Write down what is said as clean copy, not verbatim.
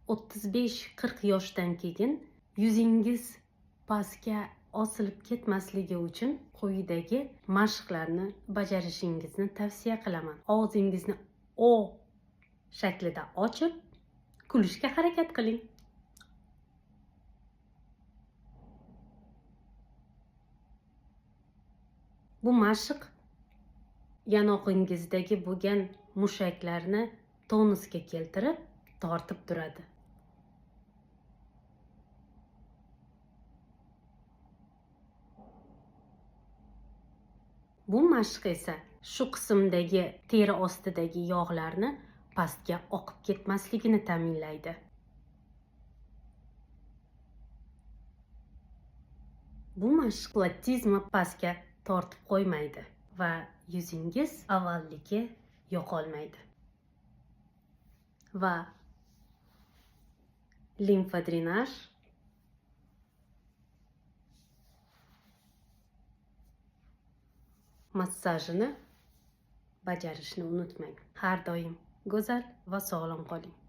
35-40 yoshdan keyin yuzingiz pastga osilib ketmasligi uchun quyidagi mashqlarni bajarishingizni tavsiya qilaman. Og'zingizni O shaklida ochib, kulishga harakat qiling. Bu mashq yanog'ingizdagi bo'lgan mushaklarni tonusga keltirib, tortib turadi. Bu mashq esa shu qismdagi teri ostidagi yog'larni pastga oqib ketmasligini ta'minlaydi. Bu mashq platizma pastga tortib qo'ymaydi va yuzingiz avvalligi yo'qolmaydi. Va limfa drenaj massajini bajarishni unutmang. Har doim go'zal va sog'lom qoling.